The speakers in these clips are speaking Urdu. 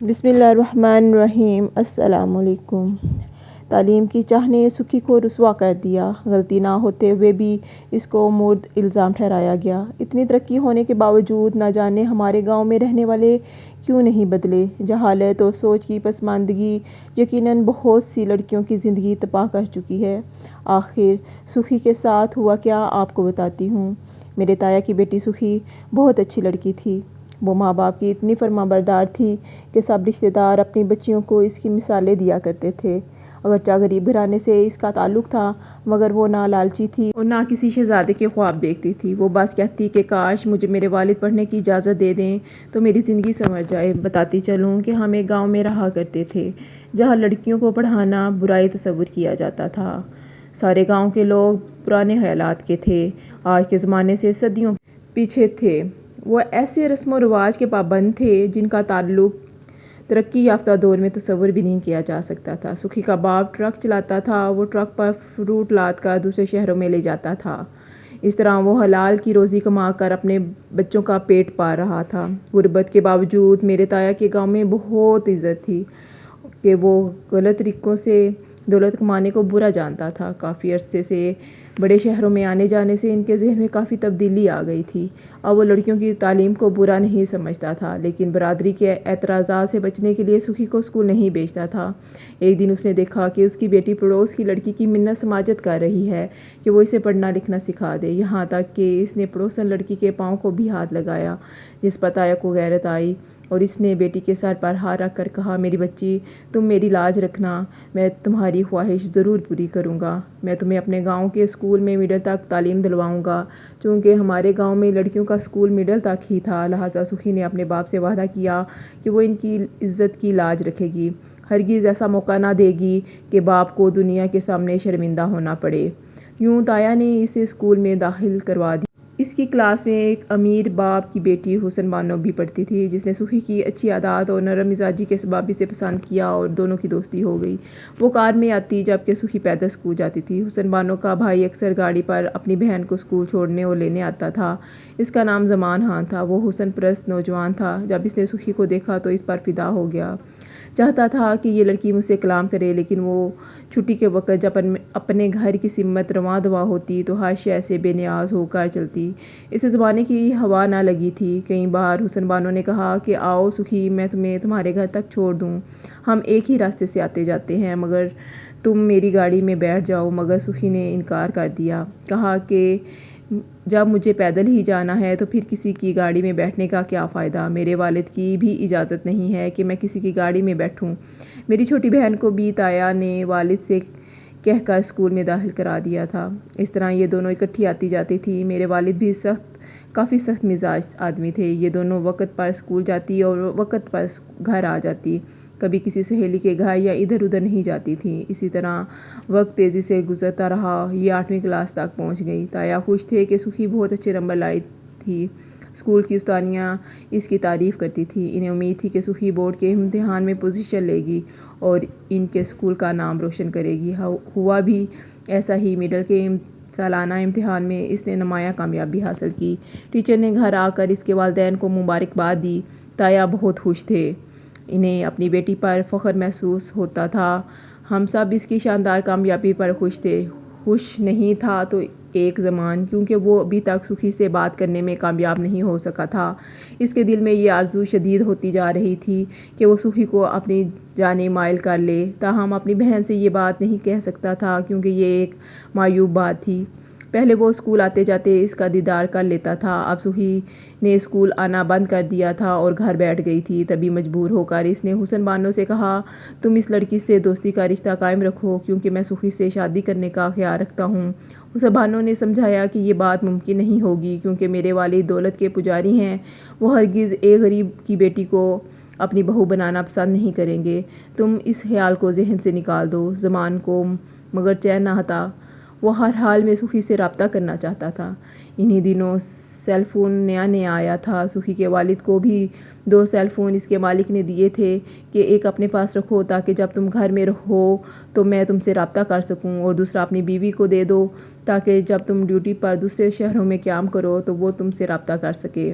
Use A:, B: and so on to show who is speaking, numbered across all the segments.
A: بسم اللہ الرحمن الرحیم۔ السلام علیکم۔ تعلیم کی چاہ نے سکھی کو رسوا کر دیا۔ غلطی نہ ہوتے ہوئے بھی اس کو مرد الزام ٹھہرایا گیا۔ اتنی ترقی ہونے کے باوجود نہ جانے ہمارے گاؤں میں رہنے والے کیوں نہیں بدلے۔ جہالت اور سوچ کی پسماندگی یقیناً بہت سی لڑکیوں کی زندگی تباہ کر چکی ہے۔ آخر سکھی کے ساتھ ہوا کیا آپ کو بتاتی ہوں۔ میرے تایا کی بیٹی سکھی بہت اچھی لڑکی تھی۔ وہ ماں باپ کی اتنی فرمانبردار تھی کہ سب رشتہ دار اپنی بچیوں کو اس کی مثالیں دیا کرتے تھے۔ اگرچہ غریب گھرانے سے اس کا تعلق تھا مگر وہ نہ لالچی تھی اور نہ کسی شہزادے کے خواب دیکھتی تھی۔ وہ بس کہتی کہ کاش مجھے میرے والد پڑھنے کی اجازت دے دیں تو میری زندگی سنور جائے۔ بتاتی چلوں کہ ہم ایک گاؤں میں رہا کرتے تھے جہاں لڑکیوں کو پڑھانا برائی تصور کیا جاتا تھا۔ سارے گاؤں کے لوگ پرانے خیالات کے تھے، آج کے زمانے سے صدیوں پیچھے تھے۔ وہ ایسے رسم و رواج کے پابند تھے جن کا تعلق ترقی یافتہ دور میں تصور بھی نہیں کیا جا سکتا تھا۔ سکھی کا باپ ٹرک چلاتا تھا۔ وہ ٹرک پر فروٹ لاد کر دوسرے شہروں میں لے جاتا تھا۔ اس طرح وہ حلال کی روزی کما کر اپنے بچوں کا پیٹ پال رہا تھا۔ غربت کے باوجود میرے تایا کے گاؤں میں بہت عزت تھی کہ وہ غلط طریقوں سے دولت کمانے کو برا جانتا تھا۔ کافی عرصے سے بڑے شہروں میں آنے جانے سے ان کے ذہن میں کافی تبدیلی آ گئی تھی۔ اب وہ لڑکیوں کی تعلیم کو برا نہیں سمجھتا تھا لیکن برادری کے اعتراضات سے بچنے کے لیے سکھی کو اسکول نہیں بھیجتا تھا۔ ایک دن اس نے دیکھا کہ اس کی بیٹی پڑوس کی لڑکی کی منت سماجت کر رہی ہے کہ وہ اسے پڑھنا لکھنا سکھا دے، یہاں تک کہ اس نے پڑوسن لڑکی کے پاؤں کو بھی ہاتھ لگایا، جس پر تایا کو غیرت آئی اور اس نے بیٹی کے سر پر ہاتھ رکھ کر کہا، میری بچی تم میری لاج رکھنا، میں تمہاری خواہش ضرور پوری کروں گا۔ میں تمہیں اپنے گاؤں کے اسکول میں مڈل تک تعلیم دلواؤں گا۔ چونکہ ہمارے گاؤں میں لڑکیوں کا اسکول مڈل تک ہی تھا لہٰذا سکھی نے اپنے باپ سے وعدہ کیا کہ وہ ان کی عزت کی لاج رکھے گی، ہرگز ایسا موقع نہ دے گی کہ باپ کو دنیا کے سامنے شرمندہ ہونا پڑے۔ یوں تایا نے اسے اسکول میں داخل کروا دیا۔ اس کی کلاس میں ایک امیر باپ کی بیٹی حسن بانو بھی پڑھتی تھی جس نے سکھی کی اچھی عادات اور نرم مزاجی کے سبب اسے پسند کیا اور دونوں کی دوستی ہو گئی۔ وہ کار میں آتی جبکہ سکھی پیدل اسکول جاتی تھی۔ حسن بانو کا بھائی اکثر گاڑی پر اپنی بہن کو اسکول چھوڑنے اور لینے آتا تھا۔ اس کا نام زمان خان تھا۔ وہ حسن پرست نوجوان تھا۔ جب اس نے سکھی کو دیکھا تو اس پر فدا ہو گیا۔ چاہتا تھا کہ یہ لڑکی مجھ سے کلام کرے لیکن وہ چھٹی کے وقت جب اپنے گھر کی سمت رواں دواں ہوتی تو ہر شے سے بے نیاز ہو کر چلتی۔ اسے زمانے کی ہوا نہ لگی تھی۔ کئی بار حسن بانو نے کہا کہ آؤ سکھی میں تمہیں تمہارے گھر تک چھوڑ دوں، ہم ایک ہی راستے سے آتے جاتے ہیں، مگر تم میری گاڑی میں بیٹھ جاؤ، مگر سکھی نے انکار کر دیا۔ کہا کہ جب مجھے پیدل ہی جانا ہے تو پھر کسی کی گاڑی میں بیٹھنے کا کیا فائدہ، میرے والد کی بھی اجازت نہیں ہے کہ میں کسی کی گاڑی میں بیٹھوں۔ میری چھوٹی بہن کو بھی تایا نے والد سے کہہ کر اسکول میں داخل کرا دیا تھا۔ اس طرح یہ دونوں اکٹھی آتی جاتی تھی۔ میرے والد بھی کافی سخت مزاج آدمی تھے۔ یہ دونوں وقت پر اسکول جاتی اور وقت پر گھر آ جاتی، کبھی کسی سہیلی کے گھر یا ادھر ادھر نہیں جاتی تھیں۔ اسی طرح وقت تیزی سے گزرتا رہا۔ یہ 8ویں کلاس تک پہنچ گئی۔ تایا خوش تھے کہ سکھی بہت اچھے نمبر لائی تھی۔ اسکول کی استادیاں اس کی تعریف کرتی تھیں۔ انہیں امید تھی کہ سکھی بورڈ کے امتحان میں پوزیشن لے گی اور ان کے اسکول کا نام روشن کرے گی۔ ہوا بھی ایسا ہی۔ مڈل کے سالانہ امتحان میں اس نے نمایاں کامیابی حاصل کی۔ ٹیچر نے گھر آ کر اس کے والدین کو مبارکباد دی۔ تایا بہت خوش تھے۔ انہیں اپنی بیٹی پر فخر محسوس ہوتا تھا۔ ہم سب اس کی شاندار کامیابی پر خوش تھے۔ خوش نہیں تھا تو ایک زمان، کیونکہ وہ ابھی تک سکھی سے بات کرنے میں کامیاب نہیں ہو سکا تھا۔ اس کے دل میں یہ آرزو شدید ہوتی جا رہی تھی کہ وہ سکھی کو اپنی جانب مائل کر لے، تاہم اپنی بہن سے یہ بات نہیں کہہ سکتا تھا کیونکہ یہ ایک معیوب بات تھی۔ پہلے وہ اسکول آتے جاتے اس کا دیدار کر لیتا تھا، اب سکھی نے اسکول آنا بند کر دیا تھا اور گھر بیٹھ گئی تھی۔ تبھی مجبور ہو کر اس نے حسن بانو سے کہا، تم اس لڑکی سے دوستی کا رشتہ قائم رکھو کیونکہ میں سکھی سے شادی کرنے کا خیال رکھتا ہوں۔ حسن بانو نے سمجھایا کہ یہ بات ممکن نہیں ہوگی کیونکہ میرے والد دولت کے پجاری ہیں، وہ ہرگز ایک غریب کی بیٹی کو اپنی بہو بنانا پسند نہیں کریں گے۔ تم اس خیال کو ذہن سے نکال دو۔ زمان کو مگر چین نہ تھا۔ وہ ہر حال میں سکھی سے رابطہ کرنا چاہتا تھا۔ انہی دنوں سیل فون نیا نیا آیا تھا۔ سکھی کے والد کو بھی 2 سیل فون اس کے مالک نے دیے تھے کہ ایک اپنے پاس رکھو تاکہ جب تم گھر میں ہو تو میں تم سے رابطہ کر سکوں، اور دوسرا اپنی بیوی کو دے دو تاکہ جب تم ڈیوٹی پر دوسرے شہروں میں قیام کرو تو وہ تم سے رابطہ کر سکے۔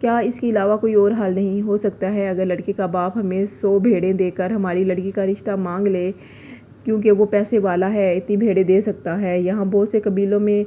A: کیا اس کے علاوہ کوئی اور حل نہیں ہو سکتا ہے؟ اگر لڑکے کا باپ ہمیں 100 بھیڑیں دے کر ہماری لڑکی کا رشتہ مانگ لے کیونکہ وہ پیسے والا ہے، اتنی بھیڑیں دے سکتا ہے۔ یہاں بہت سے قبیلوں میں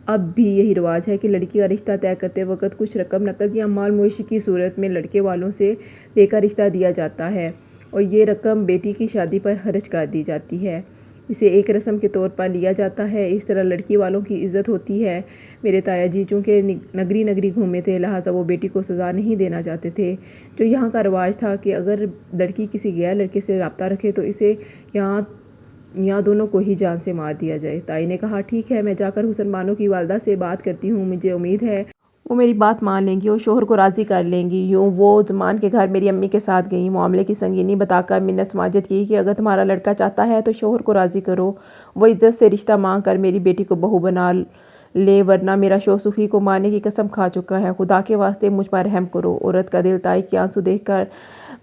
A: اب بھی یہی رواج ہے کہ لڑکی کا رشتہ طے کرتے وقت کچھ رقم نقد یا مال مویشی کی صورت میں لڑکے والوں سے لے کر رشتہ دیا جاتا ہے اور یہ رقم بیٹی کی شادی پر خرچ کر دی جاتی ہے۔ اسے ایک رسم کے طور پر لیا جاتا ہے، اس طرح لڑکی والوں کی عزت ہوتی ہے۔ میرے تایا جی چونکہ نگری نگری گھومے تھے، لہٰذا وہ بیٹی کو سزا نہیں دینا چاہتے تھے۔ جو یہاں کا رواج تھا کہ اگر لڑکی کسی غیر لڑکے سے رابطہ رکھے تو اسے یہاں دونوں کو ہی جان سے مار دیا جائے۔ تائی نے کہا، ٹھیک ہے، میں جا کر حسن بانو کی والدہ سے بات کرتی ہوں، مجھے امید ہے وہ میری بات مان لیں گی اور شوہر کو راضی کر لیں گی۔ یوں وہ زمان کے گھر میری امی کے ساتھ گئیں، معاملے کی سنگینی بتا کر منت سماجت کی کہ اگر تمہارا لڑکا چاہتا ہے تو شوہر کو راضی کرو، وہ عزت سے رشتہ مانگ کر میری بیٹی کو بہو بنا لے، ورنہ میرا شوہر صوفی کو مارنے کی قسم کھا چکا ہے، خدا کے واسطے مجھ پر رحم کرو۔ عورت کا دل تائی کے آنسو دیکھ کر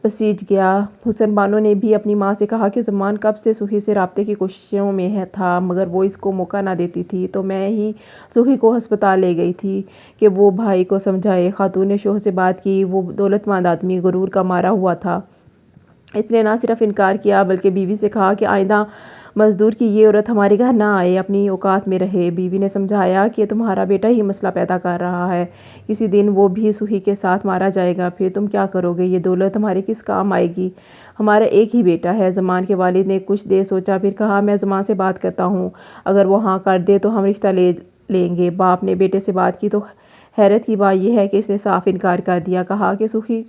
A: پسیج گیا۔ حسن بانو نے بھی اپنی ماں سے کہا کہ زمان کب سے صوفی سے رابطے کی کوششوں میں تھا مگر وہ اس کو موقع نہ دیتی تھی، تو میں ہی صوفی کو ہسپتال لے گئی تھی کہ وہ بھائی کو سمجھائے۔ خاتون نے شوہر سے بات کی، وہ دولت مند آدمی غرور کا مارا ہوا تھا۔ اس نے نہ صرف انکار کیا بلکہ بیوی سے کہا کہ آئندہ مزدور کی یہ عورت ہمارے گھر نہ آئے، اپنی اوقات میں رہے۔ بیوی نے سمجھایا کہ تمہارا بیٹا ہی مسئلہ پیدا کر رہا ہے، کسی دن وہ بھی صوفی کے ساتھ مارا جائے گا، پھر تم کیا کرو گے؟ یہ دولت تمہارے کس کام آئے گی؟ ہمارا ایک ہی بیٹا ہے۔ زمان کے والد نے کچھ دیر سوچا، پھر کہا، میں زمان سے بات کرتا ہوں، اگر وہ ہاں کر دے تو ہم رشتہ لے لیں گے۔ باپ نے بیٹے سے بات کی تو حیرت کی بات یہ ہے کہ اس نے صاف انکار کر دیا، کہا کہ صوفی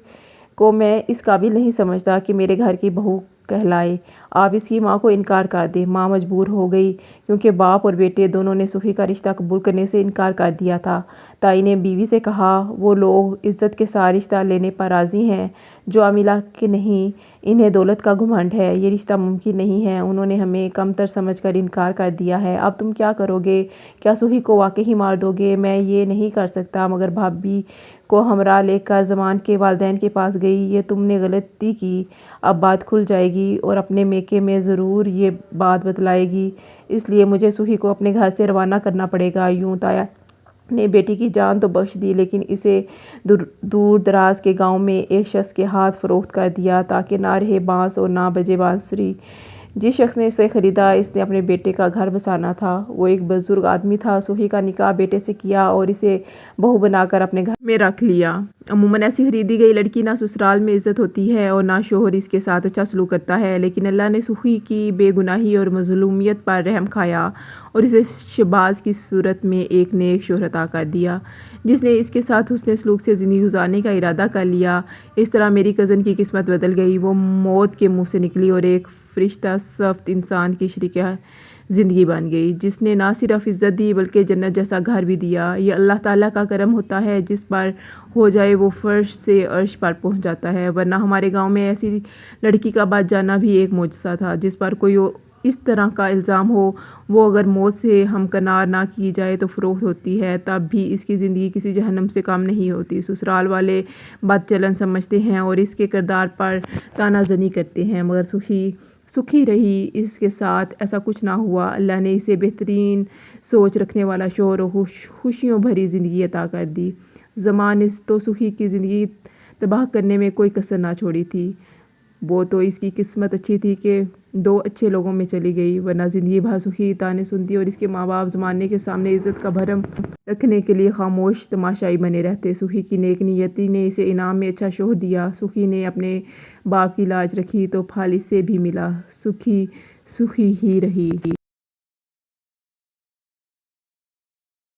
A: کو میں اس قابل نہیں سمجھتا کہ میرے گھر کی بہو کہلائے، آپ اس کی ماں کو انکار کر دیں۔ ماں مجبور ہو گئی کیونکہ باپ اور بیٹے دونوں نے صوفی کا رشتہ قبول کرنے سے انکار کر دیا تھا۔ تائی نے بیوی سے کہا، وہ لوگ عزت کے ساتھ رشتہ لینے پر راضی ہیں جو عاملہ کے نہیں، انہیں دولت کا گھمنڈ ہے، یہ رشتہ ممکن نہیں ہے، انہوں نے ہمیں کمتر سمجھ کر انکار کر دیا ہے۔ اب تم کیا کرو گے؟ کیا صوفی کو واقعی مار دو گے؟ میں یہ نہیں کر سکتا، مگر بھابی کو ہمراہ لے کر زمان کے والدین کے پاس گئی، یہ تم نے غلطی کی، اب بات کھل جائے گی اور اپنے میکے میں ضرور یہ بات بتلائے گی، اس لیے مجھے صوفی کو اپنے گھر سے روانہ کرنا پڑے گا۔ یوں تایا نے بیٹی کی جان تو بخش دی لیکن اسے دور دراز کے گاؤں میں ایک شخص کے ہاتھ فروخت کر دیا تاکہ نہ رہے بانس اور نہ بجے بانسری۔ جس شخص نے اسے خریدا اس نے اپنے بیٹے کا گھر بسانا تھا، وہ ایک بزرگ آدمی تھا۔ صوفی کا نکاح بیٹے سے کیا اور اسے بہو بنا کر اپنے گھر میں رکھ لیا۔ عموماً ایسی خریدی گئی لڑکی نہ سسرال میں عزت ہوتی ہے اور نہ شوہر اس کے ساتھ اچھا سلوک کرتا ہے، لیکن اللہ نے صوفی کی بے گناہی اور مظلومیت پر رحم کھایا اور اسے شہباز کی صورت میں ایک نیک شوہر عطا کر دیا جس نے اس کے ساتھ حسن سلوک سے زندگی گزارنے کا ارادہ کر لیا۔ اس طرح میری کزن کی قسمت بدل گئی، وہ موت کے منہ سے نکلی اور ایک فرشتہ صفت انسان کی شریک زندگی بن گئی جس نے نہ صرف عزت دی بلکہ جنت جیسا گھر بھی دیا۔ یہ اللہ تعالیٰ کا کرم ہوتا ہے، جس پر ہو جائے وہ فرش سے عرش پر پہنچ جاتا ہے، ورنہ ہمارے گاؤں میں ایسی لڑکی کا بچ جانا بھی ایک معجزہ تھا جس پر کوئی اس طرح کا الزام ہو، وہ اگر موت سے ہمکنار نہ کی جائے تو فروخت ہوتی ہے، تب بھی اس کی زندگی کسی جہنم سے کم نہیں ہوتی۔ سسرال والے بد چلن سمجھتے ہیں اور اس کے کردار پر طعنہ زنی کرتے ہیں، مگر صوفی سکھی رہی، اس کے ساتھ ایسا کچھ نہ ہوا۔ اللہ نے اسے بہترین سوچ رکھنے والا شوہر اور خوشیوں بھری زندگی عطا کر دی۔ زمان نے تو صوفی کی زندگی تباہ کرنے میں کوئی کسر نہ چھوڑی تھی، وہ تو اس کی قسمت اچھی تھی کہ 2 اچھے لوگوں میں چلی گئی، ورنہ زندگی بھر صوفی طعنے سنتی اور اس کے ماں باپ زمانے کے سامنے عزت کا بھرم رکھنے کے لیے خاموش تماشائی بنے رہتے۔ صوفی کی نیک نیتی نے اسے انعام میں اچھا شوہر دیا، صوفی نے اپنے باپ کی لاج رکھی تو پھل اس سے بھی ملا، سکھی ہی رہی۔